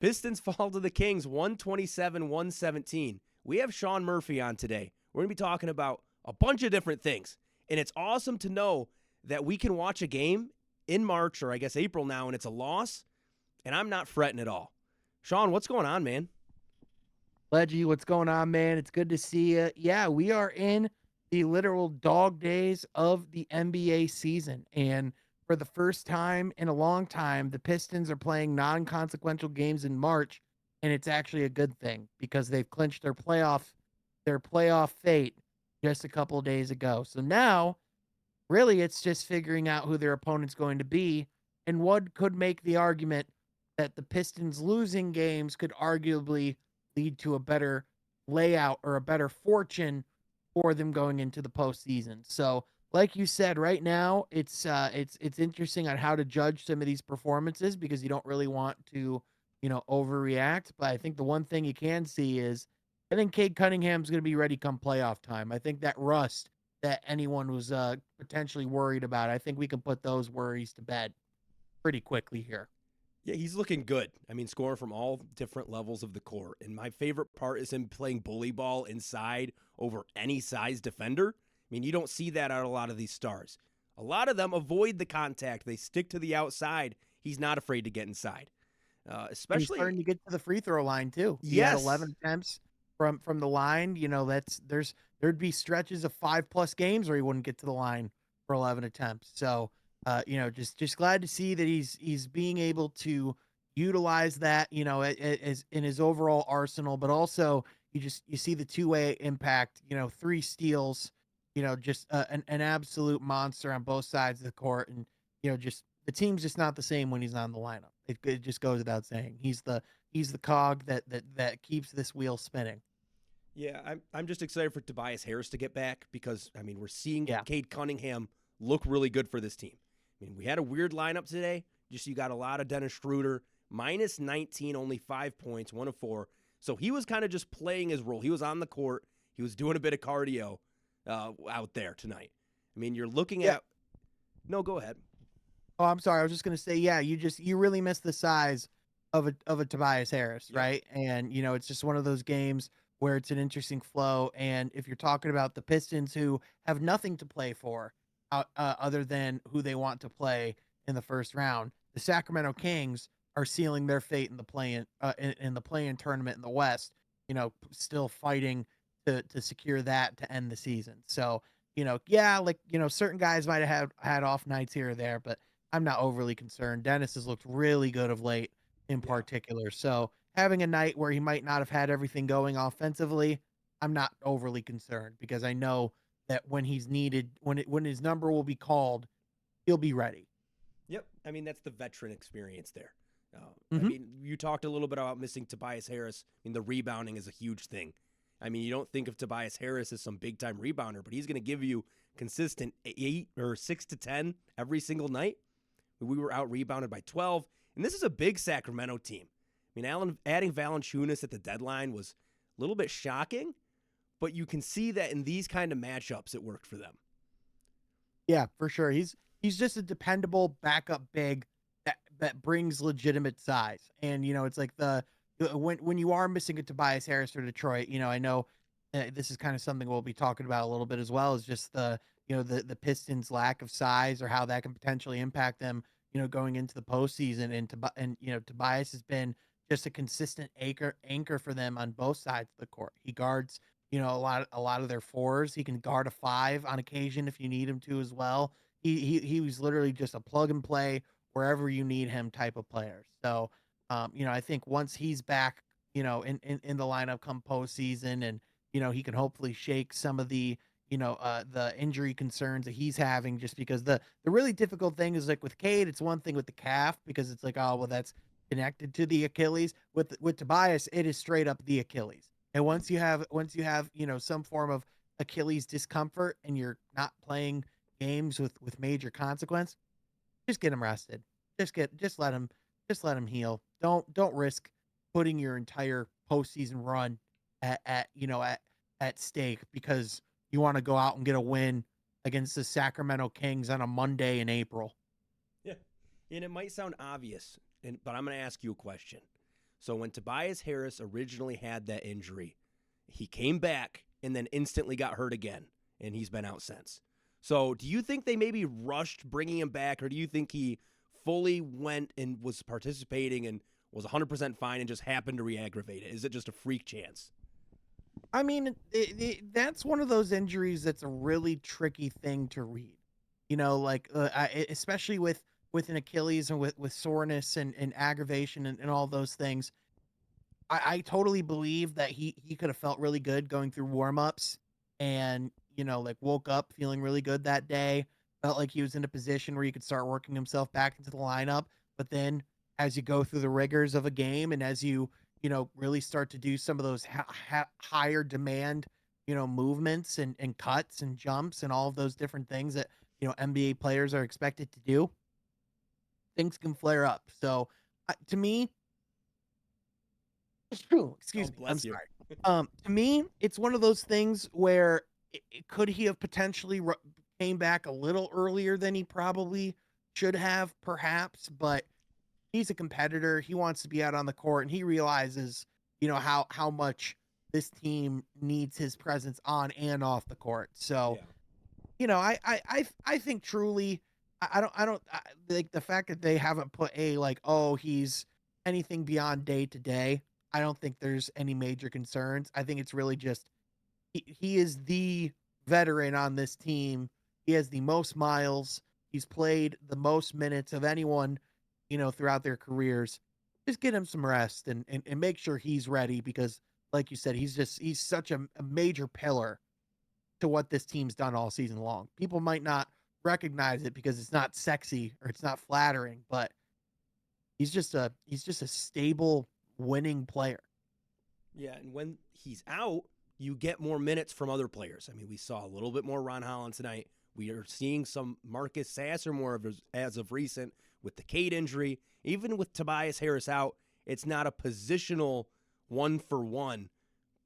Pistons fall to the Kings 127-117. We have Sean Murphy on today. We're going to be talking about a bunch of different things. And it's awesome to know that we can watch a game in March, or I guess April now, and it's a loss, and I'm not fretting at all. Sean, what's going on, man? Leggy, what's going on, man? It's good to see you. Yeah, we are in the literal dog days of the NBA season. And for the first time in a long time, the Pistons are playing non-consequential games in March. And it's actually a good thing because they've clinched their playoff fate just a couple of days ago. So now, really, it's just figuring out who their opponent's going to be. And one could make the argument that the Pistons losing games could arguably lead to a better layout or a better fortune for them going into the postseason. So, like you said, right now it's interesting on how to judge some of these performances because you don't really want to, overreact. But I think the one thing you can see is I think Cade Cunningham's going to be ready come playoff time. I think that rust that anyone was potentially worried about, I think we can put those worries to bed pretty quickly here. Yeah, he's looking good. I mean, scoring from all different levels of the court. And my favorite part is him playing bully ball inside over any size defender. I mean, you don't see that out of a lot of these stars. A lot of them avoid the contact. They stick to the outside. He's not afraid to get inside. And he's starting Especially, to get to the free throw line too. He had yes. 11 attempts from the line. There'd be stretches of 5+ games where he wouldn't get to the line for 11 attempts. So, just glad to see that he's being able to utilize that, as in his overall arsenal, but also you see the two-way impact, 3 steals, just an absolute monster on both sides of the court. And, just the team's just not the same when he's on the lineup. It just goes without saying. He's the cog that keeps this wheel spinning. Yeah, I'm just excited for Tobias Harris to get back because, I mean, we're seeing Yeah. Cade Cunningham look really good for this team. I mean, we had a weird lineup today. Just you got a lot of Dennis Schroeder, minus 19, only 5 points, 1 of 4. So he was kind of just playing his role. He was on the court. He was doing a bit of cardio out there tonight. I mean, you're looking Yeah. at. No, go ahead. Oh, I'm sorry. I was just gonna say, yeah, you really miss the size of a Tobias Harris, Yep. right? And it's just one of those games where it's an interesting flow. And if you're talking about the Pistons who have nothing to play for, other than who they want to play in the first round, the Sacramento Kings are sealing their fate in the play-in tournament in the West. Still fighting to secure that to end the season. So, yeah, like certain guys might have had off nights here or there, but I'm not overly concerned. Dennis has looked really good of late in Yeah. particular. So having a night where he might not have had everything going offensively, I'm not overly concerned because I know that when he's needed, when his number will be called, he'll be ready. Yep. I mean, that's the veteran experience there. I Mhm. mean, you talked a little bit about missing Tobias Harris. I mean, the rebounding is a huge thing. I mean, you don't think of Tobias Harris as some big time rebounder, but he's going to give you consistent 8 or 6 to 10 every single night. We were out rebounded by 12, and this is a big Sacramento team. I mean, adding Valanciunas at the deadline was a little bit shocking, but you can see that in these kind of matchups, it worked for them. Yeah, for sure. He's just a dependable backup big that brings legitimate size. And it's like when you are missing a Tobias Harris for Detroit, I know this is kind of something we'll be talking about a little bit as well, is just the Pistons lack of size or how that can potentially impact them, going into the postseason. And Tobias has been just a consistent anchor for them on both sides of the court. He guards a lot of their fours. He can guard a 5 on occasion if you need him to as well. He was literally just a plug and play wherever you need him type of player. So, I think once he's back, in the lineup come postseason, and he can hopefully shake some of the injury concerns that he's having, just because the really difficult thing is, like with Cade, it's one thing with the calf because it's like, oh well, that's connected to the Achilles. With Tobias, it is straight up the Achilles. And once you have some form of Achilles discomfort and you're not playing games with major consequence, just get him rested. Just let him heal. Don't risk putting your entire postseason run at stake because you want to go out and get a win against the Sacramento Kings on a Monday in April. Yeah. And it might sound obvious, but I'm going to ask you a question. So when Tobias Harris originally had that injury, he came back and then instantly got hurt again, and he's been out since. So do you think they maybe rushed bringing him back, or do you think he fully went and was participating and was 100% fine and just happened to re-aggravate it? Is it just a freak chance? I mean, that's one of those injuries that's a really tricky thing to read. Like especially with an Achilles and with soreness and aggravation and all those things. I totally believe that he could have felt really good going through warm-ups and, like woke up feeling really good that day, felt like he was in a position where he could start working himself back into the lineup. But then as you go through the rigors of a game and as really start to do some of those higher demand, movements and cuts and jumps and all of those different things that, NBA players are expected to do, things can flare up. So to me, excuse me. I'm Bless you. sorry. To me, it's one of those things where could he have potentially came back a little earlier than he probably should have, perhaps, but he's a competitor. He wants to be out on the court, and he realizes, how much this team needs his presence on and off the court. So, Yeah. I think truly, I don't like the fact that they haven't put he's anything beyond day to day. I don't think there's any major concerns. I think it's really just he is the veteran on this team. He has the most miles. He's played the most minutes of anyone, throughout their careers. Just get him some rest and make sure he's ready because, like you said, he's such a major pillar to what this team's done all season long. People might not recognize it because it's not sexy or it's not flattering, but he's just a stable winning player. Yeah, and when he's out, you get more minutes from other players. I mean, we saw a little bit more Ron Holland tonight. We are seeing some Marcus Sasser more as of recent with the Cade injury. Even with Tobias Harris out, it's not a positional one-for-one.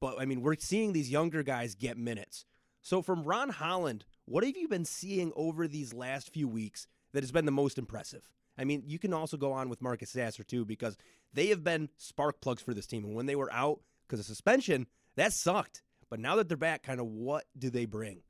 But, I mean, we're seeing these younger guys get minutes. So from Ron Holland, what have you been seeing over these last few weeks that has been the most impressive? I mean, you can also go on with Marcus Sasser, too, because they have been spark plugs for this team. And when they were out because of suspension, that sucked. But now that they're back, kind of what do they bring?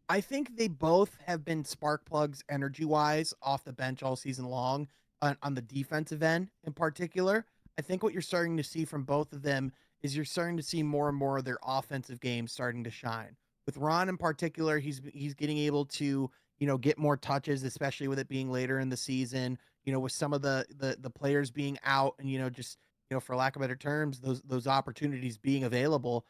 I think they both have been spark plugs energy-wise off the bench all season long on the defensive end in particular. I think what you're starting to see from both of them is you're starting to see more and more of their offensive games starting to shine. With Ron in particular, he's getting able to, get more touches, especially with it being later in the season, with some of the players being out and, just, for lack of better terms, those opportunities being available.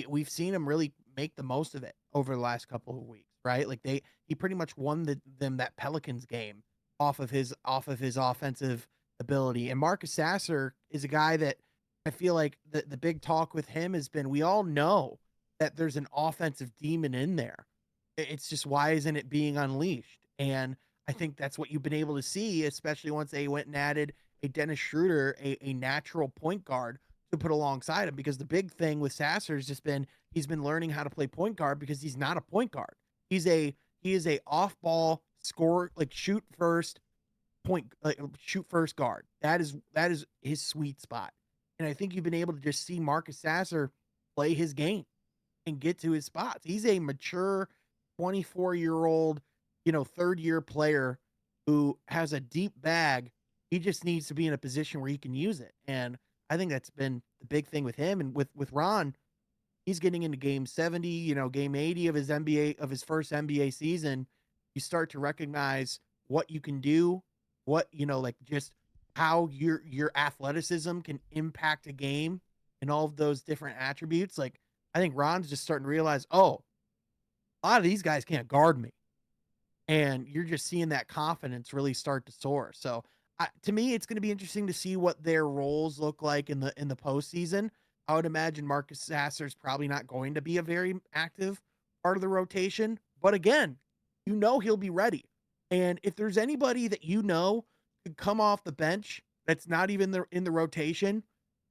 We've seen him really make the most of it over the last couple of weeks, right? Like he pretty much won them that Pelicans game off of his offensive ability. And Marcus Sasser is a guy that I feel like the big talk with him has been, we all know that there's an offensive demon in there. It's just, why isn't it being unleashed? And I think that's what you've been able to see, especially once they went and added a Dennis Schroeder, a natural point guard to put alongside him. Because the big thing with Sasser has just been he's been learning how to play point guard because he's not a point guard. He is a off ball score, like shoot first guard. That is his sweet spot. And I think you've been able to just see Marcus Sasser play his game and get to his spots. He's a mature 24-year-old, third year player who has a deep bag. He just needs to be in a position where he can use it. And I think that's been the big thing with him. And with Ron, he's getting into game 70, game 80 of his first NBA season. You start to recognize what you can do, what, like just how your athleticism can impact a game and all of those different attributes. Like, I think Ron's just starting to realize, oh, a lot of these guys can't guard me. And you're just seeing that confidence really start to soar. So to me, it's going to be interesting to see what their roles look like in the postseason. I would imagine Marcus Sasser is probably not going to be a very active part of the rotation, but again, he'll be ready. And if there's anybody that could come off the bench that's not even in the rotation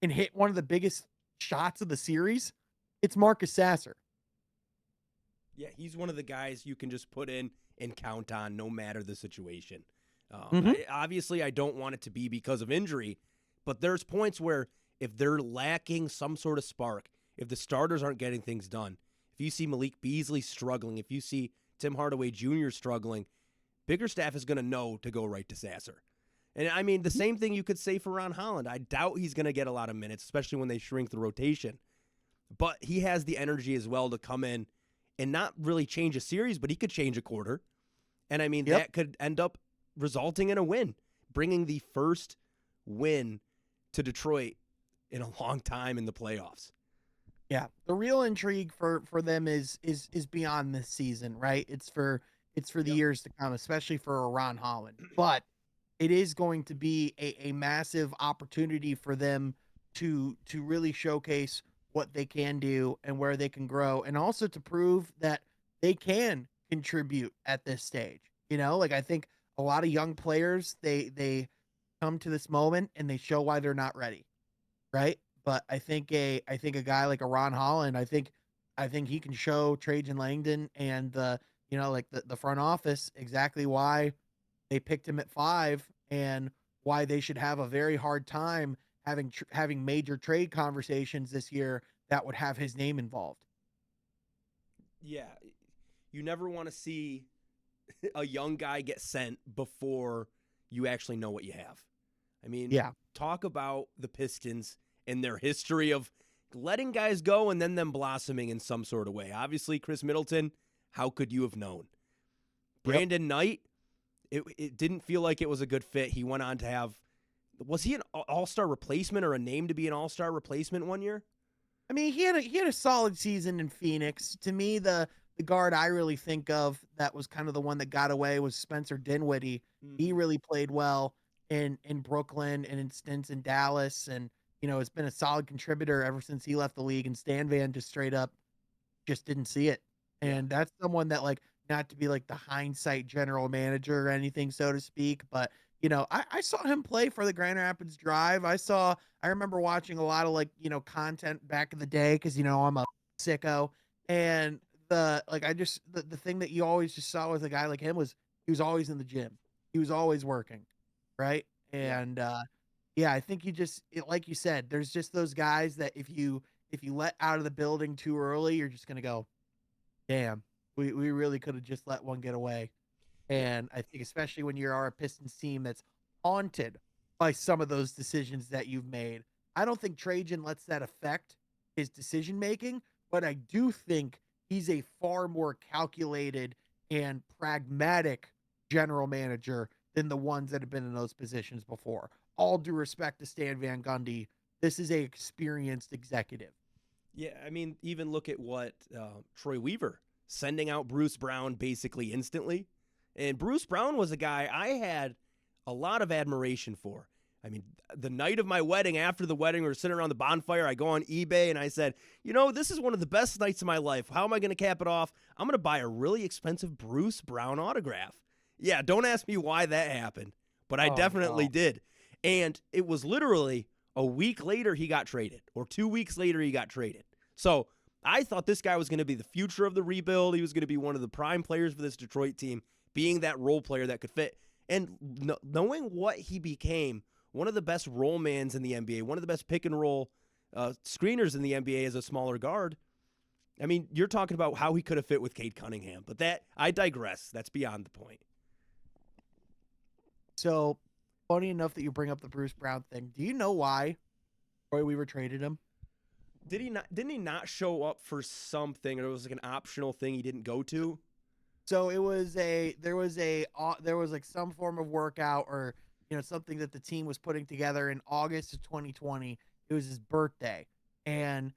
and hit one of the biggest shots of the series, it's Marcus Sasser. Yeah, he's one of the guys you can just put in and count on no matter the situation. Mhm. Obviously, I don't want it to be because of injury, But there's points where if they're lacking some sort of spark, if the starters aren't getting things done, if you see Malik Beasley struggling, if you see Tim Hardaway Jr. struggling, Bickerstaff is going to know to go right to Sasser. And I mean, the same thing you could say for Ron Holland. I doubt he's going to get a lot of minutes, especially when they shrink the rotation. But he has the energy as well to come in and not really change a series, but he could change a quarter. And I mean, that could end up resulting in a win, bringing the first win to Detroit in a long time in the playoffs. Yeah, the real intrigue for them is beyond this season, right? It's for the years to come, especially for Ron Holland. But it is going to be a massive opportunity for them to really showcase what they can do and where they can grow, and also to prove that they can contribute at this stage. You know, like I think a lot of young players, they come to this moment and they show why they're not ready, right? But I think a guy like a Ron Holland, I think he can show Trajan Langdon and the front office exactly why they picked him at 5 and why they should have a very hard time having major trade conversations this year that would have his name involved. Yeah, you never want to see a young guy get sent before you actually know what you have. I mean, talk about the Pistons and their history of letting guys go and then them blossoming in some sort of way. Obviously, Chris Middleton, how could you have known? Brandon Knight, it didn't feel like it was a good fit. He went on to have, was he an all-star replacement or a name to be an all-star replacement one year? I mean, he had a solid season in Phoenix. To me, the guard I really think of that was kind of the one that got away was Spencer Dinwiddie. He really played well in Brooklyn and in stints in Dallas, and has been a solid contributor ever since he left the league. And Stan Van just straight up just didn't see it. And that's someone that, like, not to be like the hindsight general manager or anything, so to speak, but I saw him play for the Grand Rapids Drive. I remember watching a lot of content back in the day because I'm a sicko, and the thing that you always just saw with a guy like him was he was always in the gym, he was always working, right? And I think like you said, there's just those guys that if you let out of the building too early, you're just gonna go, damn, we really could have just let one get away. And I think especially when you're a Pistons team that's haunted by some of those decisions that you've made, I don't think Trajan lets that affect his decision making, but I do think he's a far more calculated and pragmatic general manager than the ones that have been in those positions before. All due respect to Stan Van Gundy, this is a experienced executive. Yeah, I mean, even look at what Troy Weaver, sending out Bruce Brown basically instantly. And Bruce Brown was a guy I had a lot of admiration for. I mean, the night of my wedding, after the wedding, we were sitting around the bonfire. I go on eBay and I said, this is one of the best nights of my life. How am I going to cap it off? I'm going to buy a really expensive Bruce Brown autograph. Yeah, don't ask me why that happened, but I definitely did. And it was literally a week later he got traded, or 2 weeks later he got traded. So I thought this guy was going to be the future of the rebuild. He was going to be one of the prime players for this Detroit team, being that role player that could fit. And knowing what he became, one of the best roll mans in the NBA, one of the best pick and roll screeners in the NBA as a smaller guard. I mean, you're talking about how he could have fit with Cade Cunningham, but I digress. That's beyond the point. So, funny enough that you bring up the Bruce Brown thing. Do you know why Troy Weaver traded him? Didn't he not show up for something, or it was like an optional thing he didn't go to? So there was like some form of workout or something that the team was putting together in August of 2020. It was his birthday, and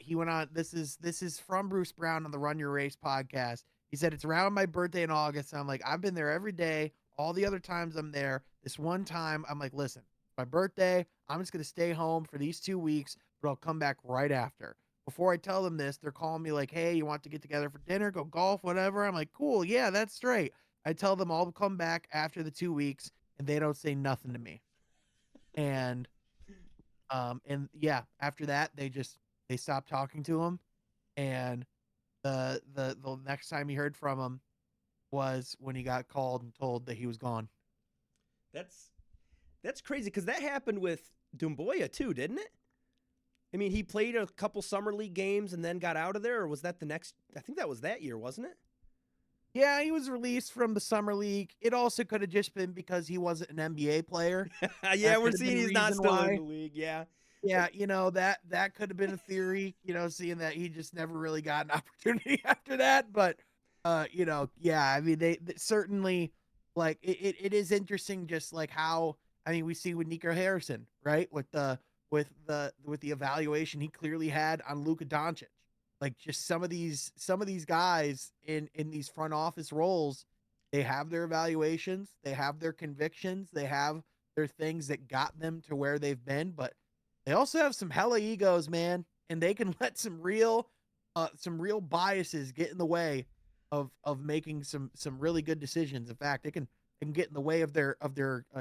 he went on. This is from Bruce Brown on the Run Your Race podcast. He said, it's around my birthday in August. And I'm like, I've been there every day. All the other times I'm there. This one time I'm like, listen, my birthday, I'm just gonna stay home for these 2 weeks, but I'll come back right after. Before I tell them this, they're calling me like, hey, you want to get together for dinner, go golf, whatever? I'm like, cool, yeah, that's straight. I tell them I'll come back after the 2 weeks, and they don't say nothing to me. And after that, they stopped talking to him. And the next time he heard from him was when he got called and told that he was gone. That's crazy, because that happened with Doumbouya too, didn't it? I mean, he played a couple summer league games and then got out of there, or was that the next? I think that was that year, wasn't it? Yeah, he was released from the summer league. It also could have just been because he wasn't an NBA player. Yeah, That we're could have been seeing a he's not reason still in why. the league. Yeah. Yeah, that could have been a theory, seeing that he just never really got an opportunity after that. But yeah, I mean they certainly like it is interesting just like how I mean we see with Nico Harrison, right? With the evaluation he clearly had on Luka Doncic. Like just some of these guys in these front office roles, they have their evaluations, they have their convictions, they have their things that got them to where they've been, but they also have some hella egos, man, and they can let some real biases get in the way of making some really good decisions. In fact, they can get in the way of their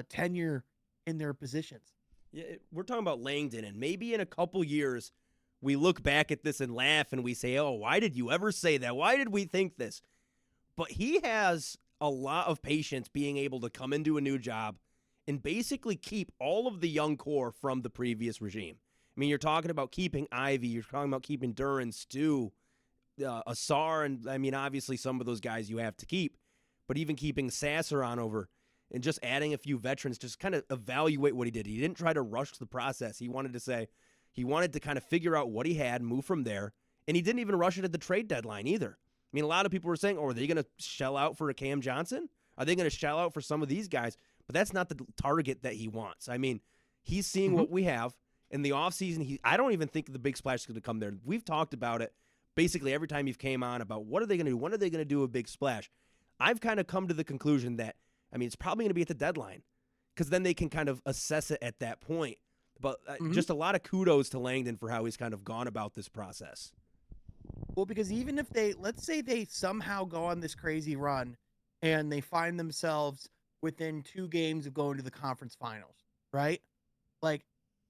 tenure in their positions. Yeah, we're talking about Langdon, and maybe in a couple years, we look back at this and laugh and we say, oh, why did you ever say that? Why did we think this? But he has a lot of patience being able to come into a new job and basically keep all of the young core from the previous regime. I mean, you're talking about keeping Ivy, you're talking about keeping Duran, Stu, Asar, and I mean, obviously some of those guys you have to keep, but even keeping Sasser on over and just adding a few veterans, just kind of evaluate what he did. He didn't try to rush the process. He wanted to kind of figure out what he had, move from there, and he didn't even rush it at the trade deadline either. I mean, a lot of people were saying, oh, are they going to shell out for a Cam Johnson? Are they going to shell out for some of these guys? But that's not the target that he wants. I mean, he's seeing what we have. In the offseason, I don't even think the big splash is going to come there. We've talked about it basically every time you've came on about what are they going to do? When are they going to do a big splash? I've kind of come to the conclusion that, I mean, it's probably going to be at the deadline because then they can kind of assess it at that point. But just a lot of kudos to Langdon for how he's kind of gone about this process. Well, because even if let's say they somehow go on this crazy run and they find themselves within 2 games of going to the conference finals, right? Like,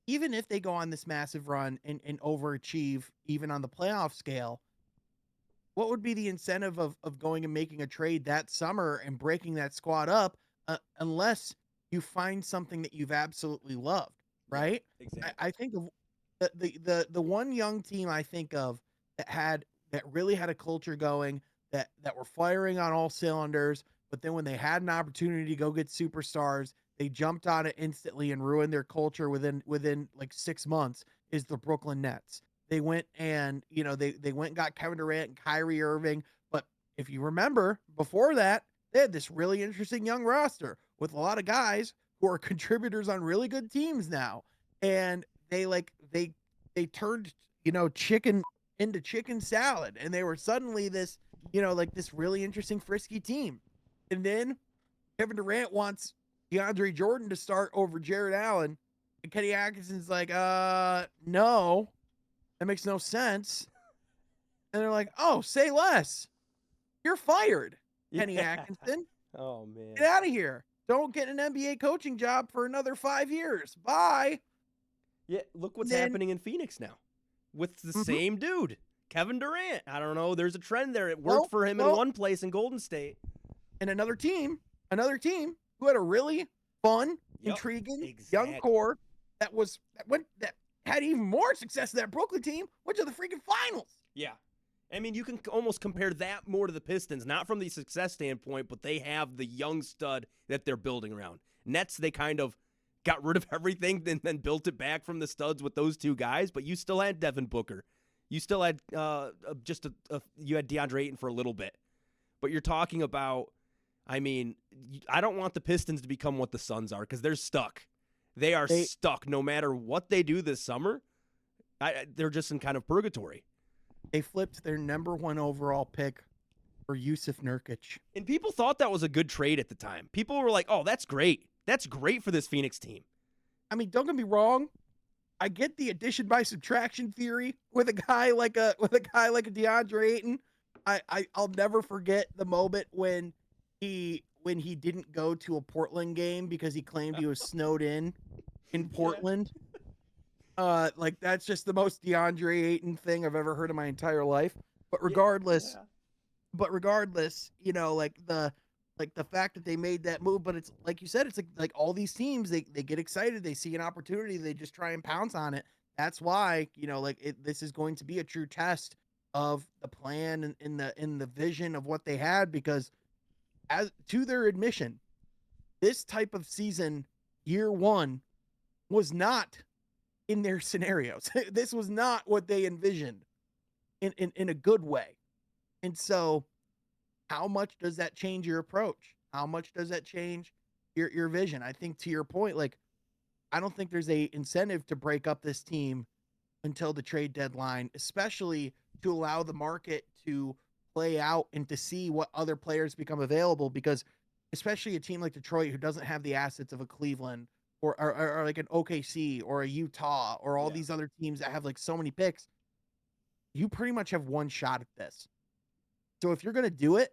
even if they go on this massive run and overachieve even on the playoff scale, what would be the incentive of going and making a trade that summer and breaking that squad up unless you find something that you've absolutely loved, right? Yeah, exactly. I think of the one young team I think of that really had a culture going that were firing on all cylinders, but then when they had an opportunity to go get superstars, they jumped on it instantly and ruined their culture within like 6 months is the Brooklyn Nets. They went and, they went and got Kevin Durant and Kyrie Irving. But if you remember, before that, they had this really interesting young roster with a lot of guys who are contributors on really good teams now. And they turned, chicken into chicken salad. And they were suddenly this, this really interesting frisky team. And then Kevin Durant wants DeAndre Jordan to start over Jared Allen. And Kenny Atkinson's like, no. That makes no sense. And they're like, oh, say less. You're fired, Kenny Atkinson. Oh, man. Get out of here. Don't get an NBA coaching job for another 5 years. Bye. Yeah, look what's happening in Phoenix now with the same dude, Kevin Durant. I don't know. There's a trend there. It worked for him in one place in Golden State. And another team who had a really fun, intriguing young core that had even more success than that Brooklyn team, went to the freaking finals. Yeah. I mean, you can almost compare that more to the Pistons, not from the success standpoint, but they have the young stud that they're building around. Nets, they kind of got rid of everything and then built it back from the studs with those 2 guys, but you still had Devin Booker. You still had you had DeAndre Ayton for a little bit. But you're talking about, I mean, I don't want the Pistons to become what the Suns are because they're stuck. They are stuck no matter what they do this summer. They're just in kind of purgatory. They flipped their number 1 overall pick for Yusuf Nurkic. And people thought that was a good trade at the time. People were like, oh, that's great. That's great for this Phoenix team. I mean, don't get me wrong. I get the addition by subtraction theory with a guy like a DeAndre Ayton. I'll never forget the moment when he didn't go to a Portland game because he claimed he was snowed in Portland. Like that's just the most DeAndre Ayton thing I've ever heard in my entire life. But regardless, like like the fact that they made that move. But it's like you said, it's like all these teams, they get excited, they see an opportunity, they just try and pounce on it. That's why, this is going to be a true test of the plan and in the vision of what they had, because as to their admission, this type of season, year one, was not in their scenarios. This was not what they envisioned in a good way. And so, how much does that change your approach? How much does that change your vision? I think, to your point, like, I don't think there's a incentive to break up this team until the trade deadline, especially to allow the market to play out and to see what other players become available, because especially a team like Detroit, who doesn't have the assets of a Cleveland or like an OKC or a Utah or all Yeah. these other teams that have like so many picks, you pretty much have one shot at this. So if you're going to do it,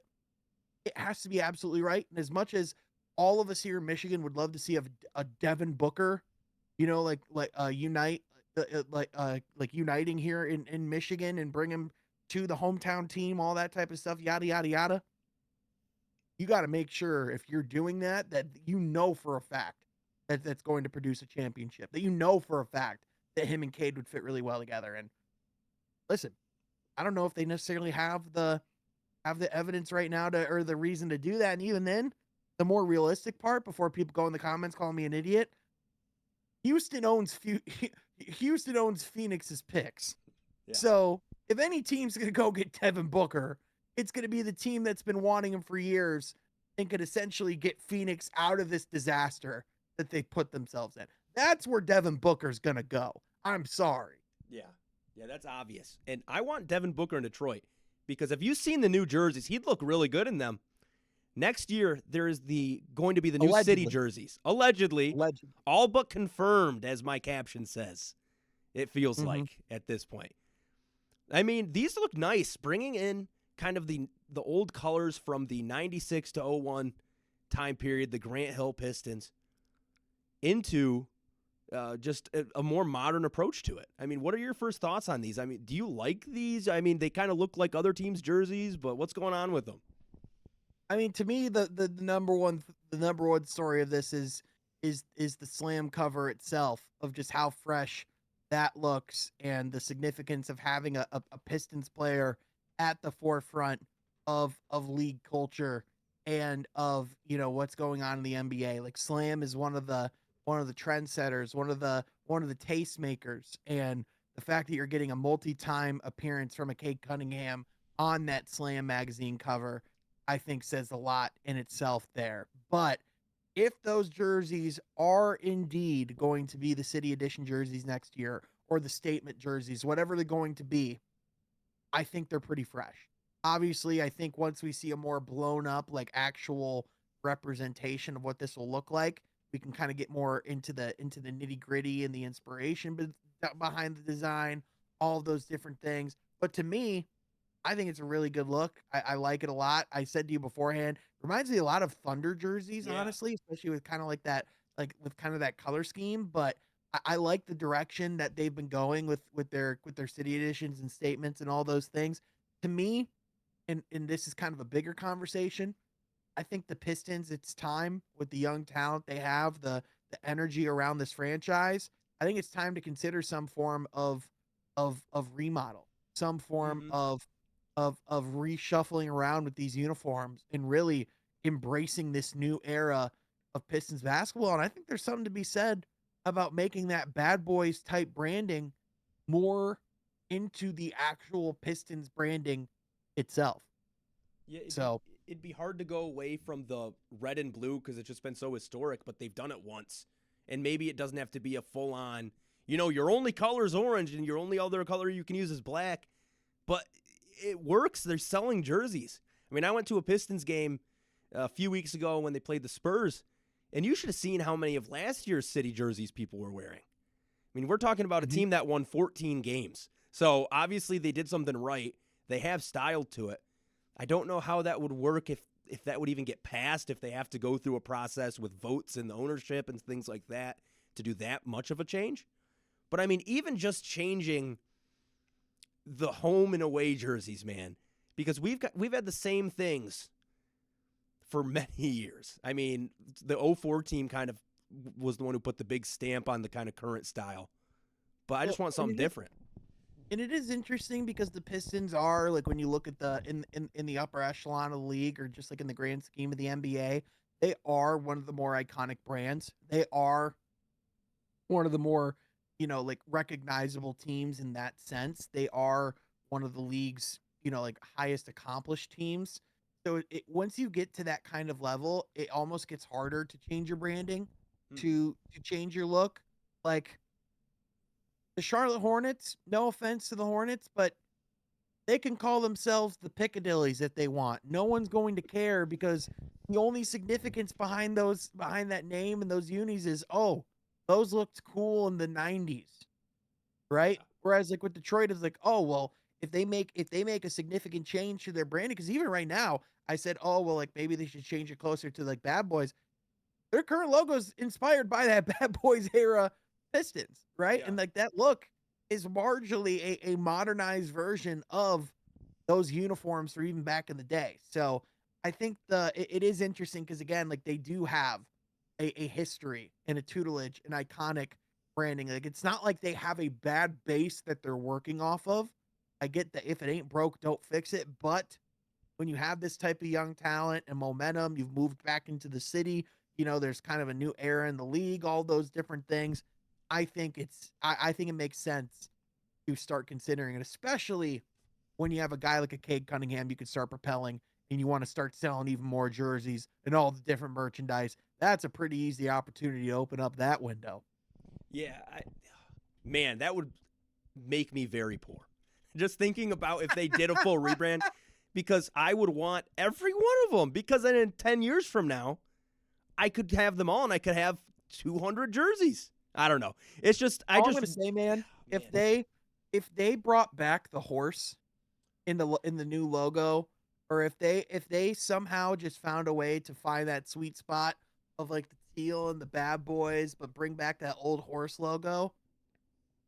it has to be absolutely right. And as much as all of us here in Michigan would love to see a Devin Booker, unite, uniting here in Michigan and bring him to the hometown team, all that type of stuff, yada, yada, yada. You got to make sure, if you're doing that for a fact that that's going to produce a championship, that for a fact that him and Cade would fit really well together. And listen, I don't know if they necessarily have the evidence right now or the reason to do that. And even then, the more realistic part, before people go in the comments calling me an idiot, Houston owns Phoenix's picks. Yeah. So if any team's going to go get Devin Booker, it's going to be the team that's been wanting him for years and could essentially get Phoenix out of this disaster that they put themselves in. That's where Devin Booker's going to go. I'm sorry. Yeah, that's obvious. And I want Devin Booker in Detroit, because if you've seen the new jerseys, he'd look really good in them. Next year, there is going to be the new city jerseys. Allegedly. All but confirmed, as my caption says. It feels like at this point. I mean, these look nice. Bringing in kind of the old colors from the 96 to 01 time period, the Grant Hill Pistons, into just a more modern approach to it. I mean, what are your first thoughts on these? I mean, do you like these? I mean, they kind of look like other teams' jerseys, but what's going on with them? I mean, to me, the number one story of this is the slam cover itself, of just how fresh that looks and the significance of having a Pistons player at the forefront of league culture and of what's going on in the NBA. Like, slam is one of the trendsetters, one of the tastemakers, and the fact that you're getting a multi-time appearance from a Cade Cunningham on that Slam magazine cover, I think says a lot in itself there. But if those jerseys are indeed going to be the City Edition jerseys next year, or the statement jerseys, whatever they're going to be, I think they're pretty fresh. Obviously, I think once we see a more blown up, like, actual representation of what this will look like, we can kind of get more into the nitty gritty and the inspiration behind the design, all of those different things. But to me, I think it's a really good look. I like it a lot. I said to you beforehand, reminds me a lot of Thunder jerseys, honestly, especially with kind of like that, with kind of that color scheme. But I like the direction that they've been going with their city editions and statements and all those things. To me, and this is kind of a bigger conversation, I think the Pistons, it's time, with the young talent they have, the energy around this franchise, I think it's time to consider some form of remodel, some form of reshuffling around with these uniforms and really embracing this new era of Pistons basketball. And I think there's something to be said about making that Bad Boys type branding more into the actual Pistons branding itself. Yeah, it'd be hard to go away from the red and blue, because it's just been so historic, but they've done it once. And maybe it doesn't have to be a full on, your only color is orange and your only other color you can use is black. But it works. They're selling jerseys. I mean, I went to a Pistons game a few weeks ago when they played the Spurs, and you should have seen how many of last year's city jerseys people were wearing. I mean, we're talking about a team that won 14 games. So obviously they did something right. They have style to it. I don't know how that would work, if that would even get passed, if they have to go through a process with votes and the ownership and things like that to do that much of a change. But I mean, even just changing the home and away jerseys, man, because we've had the same things for many years. I mean, the '04 team kind of was the one who put the big stamp on the kind of current style. But I just want something different. And it is interesting because the Pistons are, like, when you look at the in the upper echelon of the league, or just like in the grand scheme of the NBA, they are one of the more iconic brands. They are one of the more, like, recognizable teams in that sense. They are one of the league's, like, highest accomplished teams. So once you get to that kind of level, it almost gets harder to change your branding, to change your look. Like the Charlotte Hornets, no offense to the Hornets, but they can call themselves the Piccadillys if they want. No one's going to care, because the only significance behind that name and those unis is, oh, those looked cool in the 90s, right? Whereas, like, with Detroit, it's like, oh, well, if they make a significant change to their branding, because even right now, I said, oh, well, like, maybe they should change it closer to, like, Bad Boys. Their current logo is inspired by that Bad Boys era Pistons, right? Yeah. And, like, that look is largely a modernized version of those uniforms from even back in the day. So I think it is interesting because, again, like, they do have a history and a tutelage and iconic branding. Like, it's not like they have a bad base that they're working off of. I get that if it ain't broke, don't fix it. But when you have this type of young talent and momentum, you've moved back into the city, there's kind of a new era in the league, all those different things. I think I think it makes sense to start considering it, especially when you have a guy like a Cade Cunningham you can start propelling, and you want to start selling even more jerseys and all the different merchandise. That's a pretty easy opportunity to open up that window. Yeah, man, that would make me very poor. Just thinking about if they did a full rebrand, because I would want every one of them, because then in 10 years from now, I could have them all and I could have 200 jerseys. I don't know. It's just, I'm going to say, man, if they brought back the horse in the new logo, or if they somehow just found a way to find that sweet spot of, like, the teal and the Bad Boys, but bring back that old horse logo.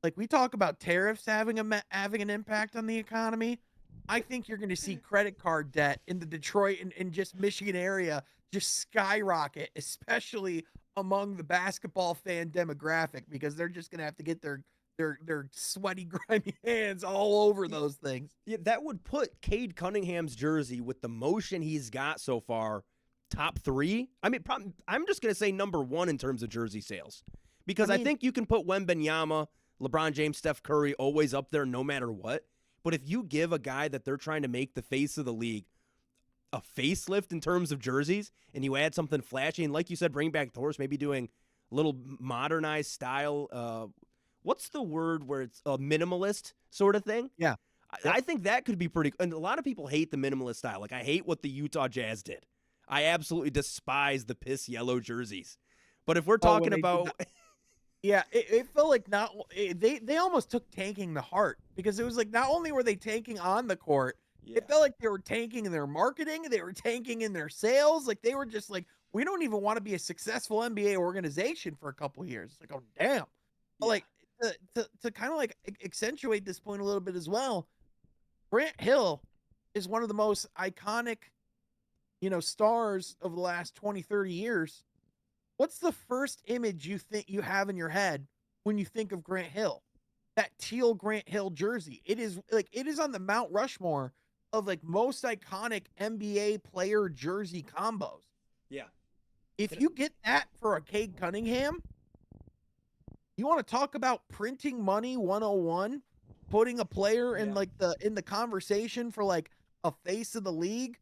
Like, we talk about tariffs having an impact on the economy. I think you're going to see credit card debt in the Detroit and just Michigan area just skyrocket, especially among the basketball fan demographic, because they're just going to have to get their sweaty, grimy hands all over those things. Yeah, that would put Cade Cunningham's jersey, with the motion he's got so far, top 3. I mean, I'm just going to say number 1 in terms of jersey sales, because I think you can put Wembanyama, LeBron James, Steph Curry always up there no matter what. But if you give a guy that they're trying to make the face of the league a facelift in terms of jerseys, and you add something flashy, and like you said, bring back the horse, maybe doing a little modernized style, what's the word where it's a minimalist sort of thing? Yeah. I think that could be pretty. And a lot of people hate the minimalist style. Like, I hate what the Utah Jazz did. I absolutely despise the piss yellow jerseys. But if we're talking about... Yeah, it felt like they almost took tanking the heart, because it was like, not only were they tanking on the court, it felt like they were tanking in their marketing, they were tanking in their sales. Like, they were just like, we don't even want to be a successful NBA organization for a couple of years. It's like, oh, damn. But, like, to kind of, like, accentuate this point a little bit as well, Grant Hill is one of the most iconic, stars of the last 20, 30 years. What's the first image you think you have in your head when you think of Grant Hill? That teal Grant Hill jersey. It is on the Mount Rushmore of, like, most iconic NBA player jersey combos. Yeah. If you get that for a Cade Cunningham, you want to talk about printing money 101, putting a player in, like, in the conversation for, like, a face of the league.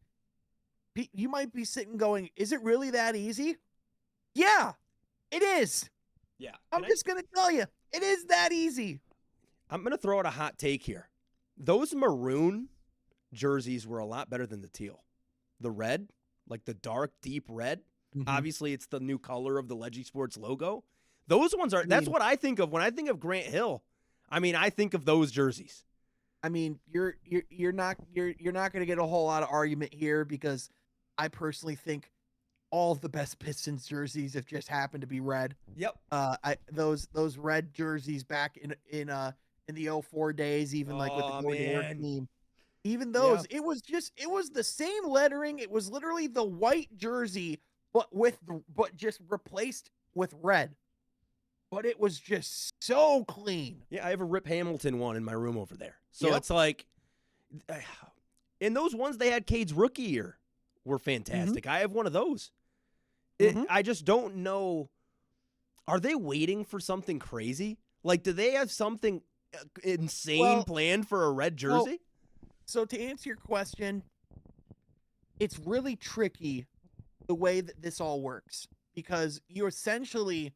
You might be sitting going, is it really that easy? Yeah, it is. Yeah. I'm just going to tell you, it is that easy. I'm going to throw out a hot take here. Those maroon jerseys were a lot better than the teal. The red, like the dark, deep red, obviously it's the new color of the Leggy Sports logo. Those ones are, that's what I think of when I think of Grant Hill. I mean, I think of those jerseys. I mean, you're not going to get a whole lot of argument here, because I personally think all of the best Pistons jerseys have just happened to be red. Yep. Those red jerseys back in the 04 days, even like with the Going to Work team. Even Yeah. those, it was the same lettering. It was literally the white jersey, but just replaced with red. But it was just so clean. Yeah, I have a Rip Hamilton one in my room over there. So Yep. it's like, in those ones they had Cade's rookie year were fantastic. I have one of those. I just don't know. Are they waiting for something crazy? Like, do they have something insane planned for a red jersey? So to answer your question, it's really tricky the way that this all works, because you essentially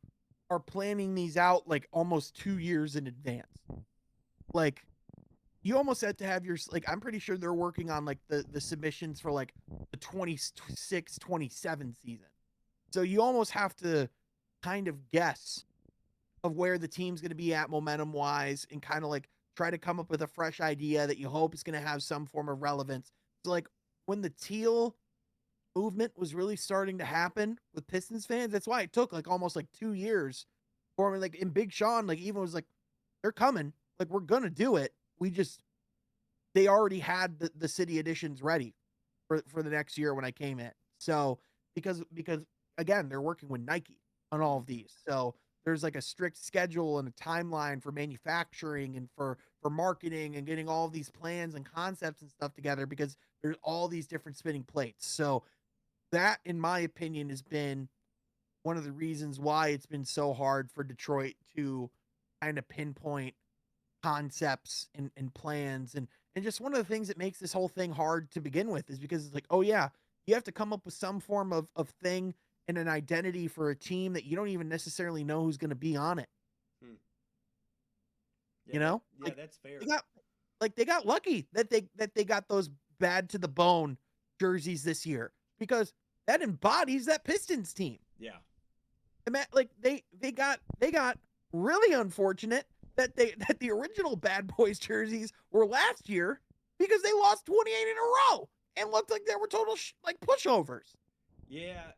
are planning these out like almost 2 years in advance. Like, you almost have to have your, like, I'm pretty sure they're working on like the submissions for like the 26-27 season. So you almost have to kind of guess of where the team's going to be at momentum wise, and kind of like try to come up with a fresh idea that you hope is going to have some form of relevance. So like when the teal movement was really starting to happen with Pistons fans, that's why it took like almost like 2 years for me. Like in Big Sean, like even was like, they're coming, like we're going to do it. They already had the city editions ready for the next year when I came in. So because again, they're working with Nike on all of these. So there's like a strict schedule and a timeline for manufacturing and for marketing and getting all of these plans and concepts and stuff together, because there's all these different spinning plates. So that, in my opinion, has been one of the reasons why it's been so hard for Detroit to kind of pinpoint concepts and plans. And just one of the things that makes this whole thing hard to begin with is because it's like, oh yeah, you have to come up with some form of thing and an identity for a team that you don't even necessarily know who's going to be on it. Yeah, You know? Yeah, that's fair. They got lucky that they got those bad to the bone jerseys this year, because that embodies that Pistons team. Yeah. Like they got really unfortunate that the original Bad Boys jerseys were last year, because they lost 28 in a row and looked like they were total like pushovers. Yeah,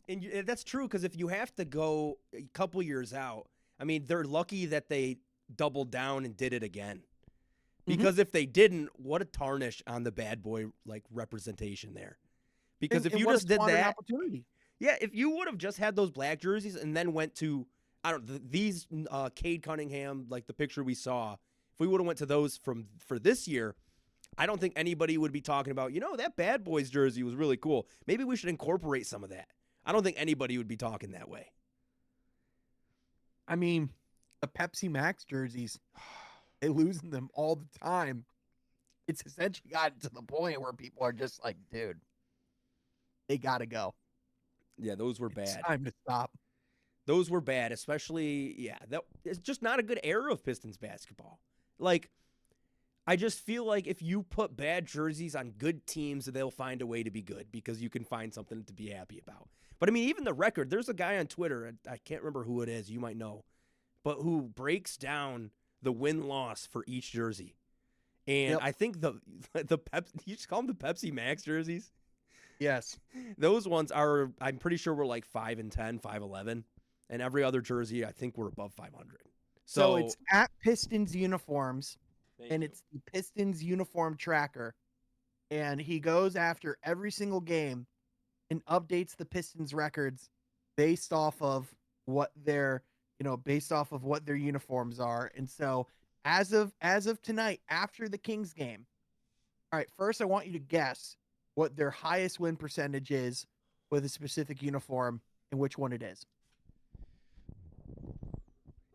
and that's true, because if you have to go a couple years out, I mean, they're lucky that they doubled down and did it again. Because if they didn't, what a tarnish on the bad boy like representation there. Because if you just did that, opportunity. Yeah, if you would have just had those black jerseys and then went to, I don't these Cade Cunningham, like the picture we saw, if we would have went to those for this year, I don't think anybody would be talking about, that Bad Boys jersey was really cool. Maybe we should incorporate some of that. I don't think anybody would be talking that way. I mean, the Pepsi Max jerseys, they losing them all the time. It's essentially gotten to the point where people are just like, dude, they got to go. Yeah, those were bad. It's time to stop. Those were bad, especially, it's just not a good era of Pistons basketball. Like, I just feel like if you put bad jerseys on good teams, they'll find a way to be good, because you can find something to be happy about. But, I mean, even the record, there's a guy on Twitter, I can't remember who it is, you might know, but who breaks down the win-loss for each jersey. And I think the you just call them the Pepsi Max jerseys? Yes. Those ones are, I'm pretty sure we're like 5-10, 5-11. And every other jersey, I think we're above 500. So it's at Pistons Uniforms, and it's the Pistons Uniform Tracker. And he goes after every single game and updates the Pistons records based off of what their uniforms are. And so as of tonight, after the Kings game, all right, first I want you to guess what their highest win percentage is with a specific uniform and which one it is.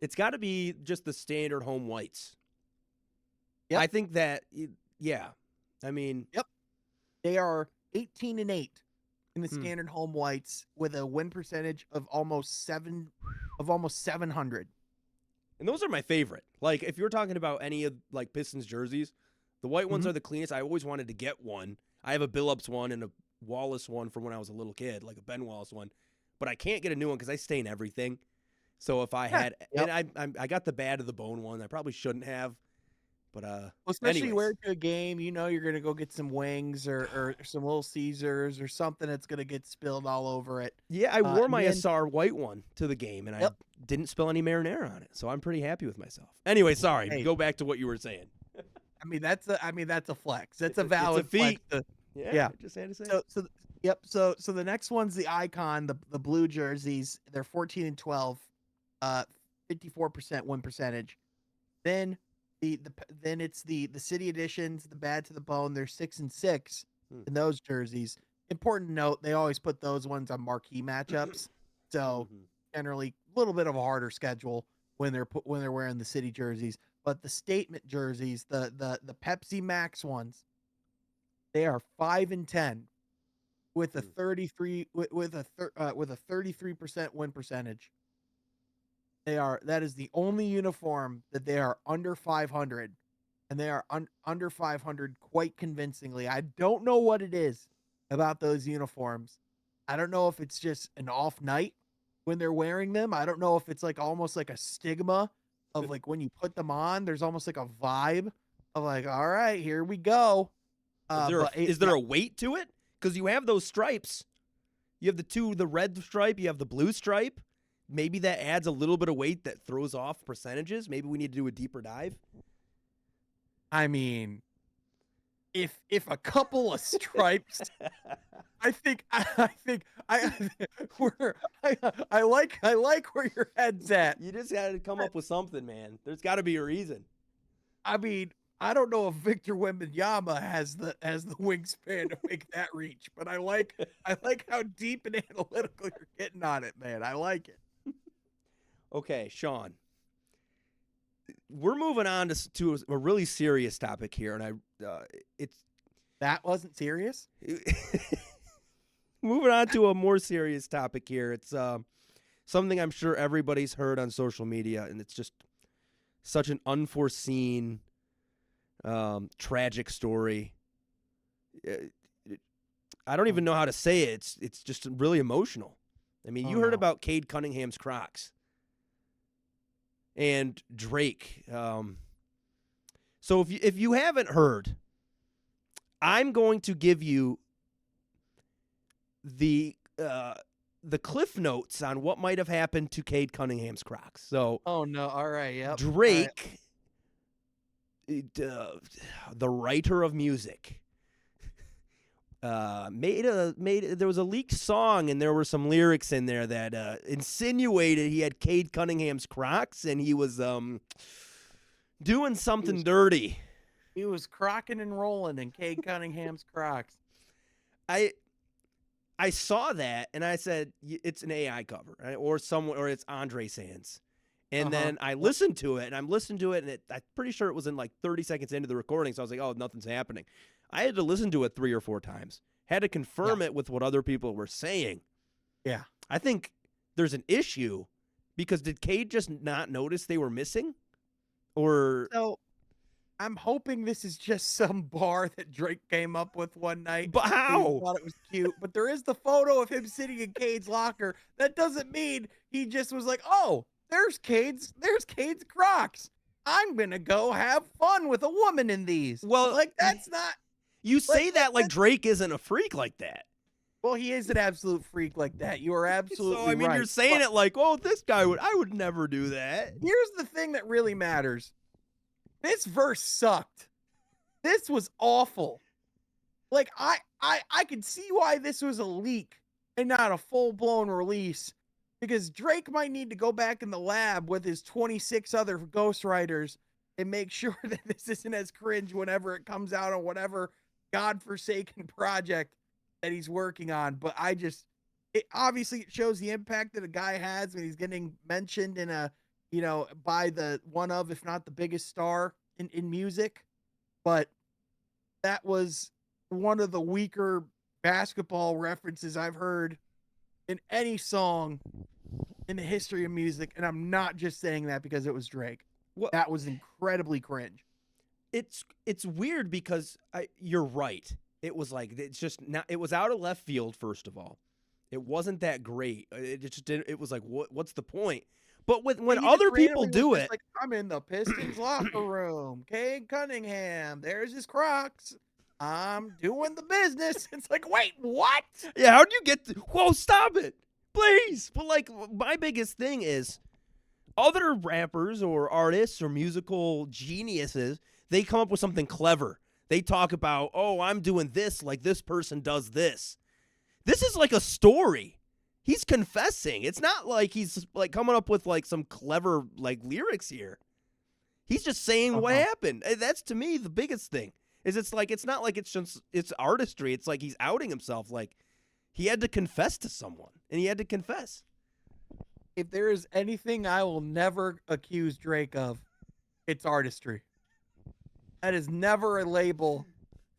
It's got to be just the standard home whites. Yep. I think that, yeah. I mean. Yep. They are 18-8 in the standard home whites with a win percentage of almost 700. And those are my favorite. Like, if you're talking about any of, like, Pistons jerseys, the white ones are the cleanest. I always wanted to get one. I have a Billups one and a Wallace one from when I was a little kid, like a Ben Wallace one. But I can't get a new one because I stain everything. So if I had, and I got the bad of the bone one. I probably shouldn't have, but especially wear it to a game, you're gonna go get some wings or some Little Caesars or something that's gonna get spilled all over it. Yeah, I wore my Assar white one to the game, and I didn't spill any marinara on it, so I'm pretty happy with myself. Anyway, sorry. Go back to what you were saying. that's a flex. That's It's a a valid flex. feat. Yeah. Just had to say. Yep. So the next one's the icon, the blue jerseys. They're 14 and 12, 54% win percentage. Then then it's the city editions, the bad to the bone. They're 6 and 6 in those jerseys. Important to note, they always put those ones on marquee matchups. So generally a little bit of a harder schedule when they're wearing the city jerseys. But the statement jerseys, the Pepsi Max ones, they are 5 and 10 with a 33% win percentage. That is the only uniform that they are under 500, and they are under 500 quite convincingly. I don't know what it is about those uniforms. I don't know if it's just an off night when they're wearing them. I don't know if it's like almost like a stigma of like when you put them on, there's almost like a vibe of like, all right, here we go. Is there a weight to it? Because you have those stripes. You have the red stripe, you have the blue stripe. Maybe that adds a little bit of weight that throws off percentages. Maybe we need to do a deeper dive. I mean, if a couple of stripes, I like where your head's at. You just got to come up with something, man. There's got to be a reason. I mean, I don't know if Victor Wembanyama has the wingspan to make that reach, but I like how deep and analytical you're getting on it, man. I like it. Okay, Sean. We're moving on to a really serious topic here, and that wasn't serious. Moving on to a more serious topic here. It's something I'm sure everybody's heard on social media, and it's just such an unforeseen, tragic story. I don't even know how to say it. It's just really emotional. I mean, you heard about Cade Cunningham's Crocs. And Drake. So if you haven't heard, I'm going to give you the cliff notes on what might have happened to Cade Cunningham's Crocs. So, all right, yep. Drake, the writer of music, there was a leaked song, and there were some lyrics in there that insinuated he had Cade Cunningham's Crocs, and he was doing something dirty. He was crocking and rolling in Cade Cunningham's Crocs. I saw that, and I said it's an AI cover, right? or it's Andre Sands. And then I listened to it, and I'm pretty sure it was in like 30 seconds into the recording, so I was like, oh, nothing's happening. I had to listen to it 3 or 4 times. Had to confirm it with what other people were saying. Yeah. I think there's an issue because did Cade just not notice they were missing? Or so I'm hoping this is just some bar that Drake came up with one night. But how? He thought it was cute. But there is the photo of him sitting in Cade's locker. That doesn't mean he just was like, oh, there's Cade's Crocs. I'm going to go have fun with a woman in these. Well, like that's not. You say that like Drake isn't a freak like that. Well, he is an absolute freak like that. You are absolutely right. So, I mean, right. You're saying it like, oh, this guy I would never do that. Here's the thing that really matters. This verse sucked. This was awful. Like, I could see why this was a leak and not a full-blown release, because Drake might need to go back in the lab with his 26 other ghostwriters and make sure that this isn't as cringe whenever it comes out on whatever godforsaken project that he's working on. But obviously it shows the impact that a guy has when he's getting mentioned in by the one of, if not the biggest star in music. But that was one of the weaker basketball references I've heard in any song in the history of music. And I'm not just saying that because it was Drake. That was incredibly cringe. It's weird because you're right. It was like, it's just not, it was out of left field. First of all, it wasn't that great. It just didn't, it was like, what's the point? But when other people do it, like, I'm in the Pistons locker room, Cade Cunningham, there's his Crocs, I'm doing the business. It's like, wait, what? Yeah. How'd you get whoa, stop it, please. But like, my biggest thing is, other rappers or artists or musical geniuses, they come up with something clever. They talk about, oh, I'm doing this like this person does this. This is like a story. He's confessing. It's not like he's like coming up with like some clever like lyrics here. He's just saying what happened. That's to me the biggest thing. It's not like it's just it's artistry. It's like he's outing himself. Like he had to confess to someone, and he had to confess. If there is anything I will never accuse Drake of, it's artistry. That is never a label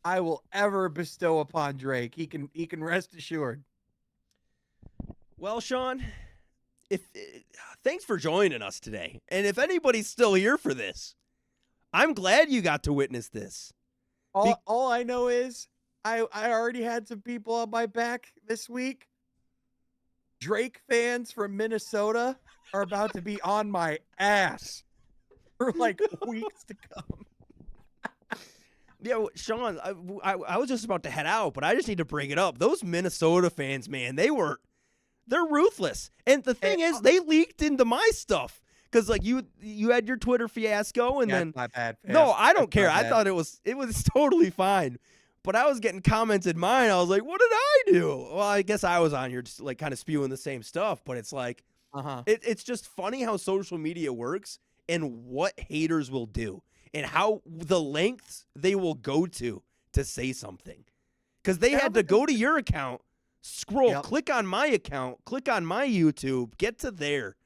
I will ever bestow upon Drake. He can rest assured. Well, Sean, thanks for joining us today. And if anybody's still here for this, I'm glad you got to witness this. All I know is I already had some people on my back this week. Drake fans from Minnesota are about to be on my ass for like weeks to come. Yeah, Sean, I was just about to head out, but I just need to bring it up. Those Minnesota fans, man, they're ruthless. And the thing is, they leaked into my stuff. Because like you had your Twitter fiasco, and then my bad. No, I don't care. I thought it was totally fine. But I was getting comments in mine. I was like, what did I do? Well, I guess I was on here just like kind of spewing the same stuff. But it's like, it's just funny how social media works and what haters will do and how the lengths they will go to say something. Because they had to go to your account, scroll, click on my account, click on my YouTube, get to there.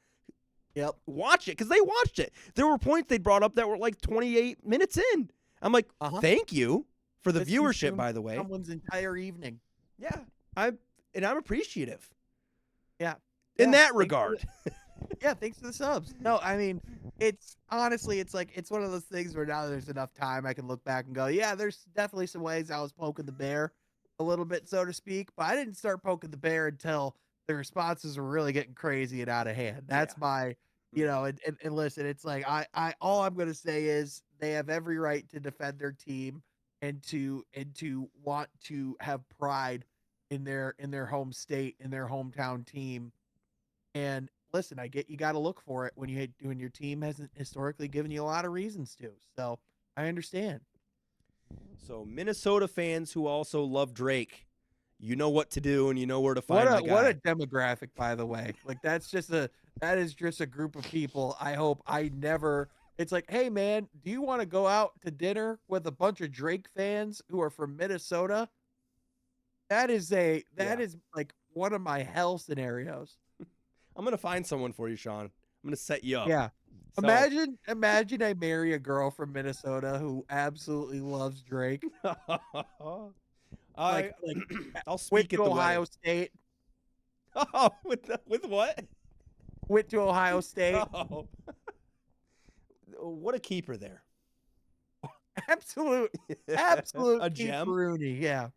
Yep. Watch it, because they watched it. There were points they brought up that were like 28 minutes in. I'm like, thank you for the viewership, by the way. Someone's entire evening. Yeah, I'm appreciative. Yeah. In that regard. Yeah, thanks for the subs. No, I mean, it's honestly, it's one of those things where now there's enough time I can look back and go, yeah, there's definitely some ways I was poking the bear a little bit, so to speak, but I didn't start poking the bear until the responses were really getting crazy and out of hand. That's my, and listen, it's like, I all I'm going to say is they have every right to defend their team and to want to have pride in their home state, in their hometown team. And listen, I get you got to look for it when your team hasn't historically given you a lot of reasons to. So I understand. So Minnesota fans who also love Drake, you know what to do and you know where to find my guy. What a demographic, by the way. Like that is just a group of people. I hope I never. It's like, hey man, do you want to go out to dinner with a bunch of Drake fans who are from Minnesota? That is like one of my hell scenarios. I'm gonna find someone for you, Sean. I'm gonna set you up. Yeah. So, imagine I marry a girl from Minnesota who absolutely loves Drake. I'll speak went at to the Ohio wedding. State. Oh, with what? Went to Ohio State. Oh. What a keeper there. Absolute a Keith gem. Rooney, yeah.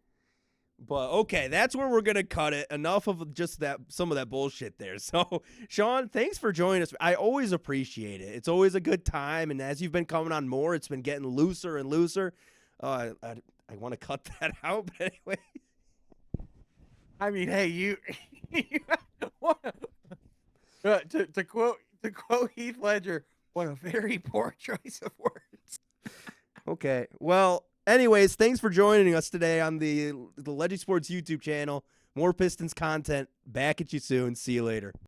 But okay, that's where we're gonna cut it. Enough of just some of that bullshit there. So, Sean, thanks for joining us. I always appreciate it. It's always a good time, and as you've been coming on more, it's been getting looser and looser. I want to cut that out, but anyway. I mean, hey, you to quote Heath Ledger, what a very poor choice of words. Okay. Well, anyways, thanks for joining us today on the Leggy Sports YouTube channel. More Pistons content. Back at you soon. See you later.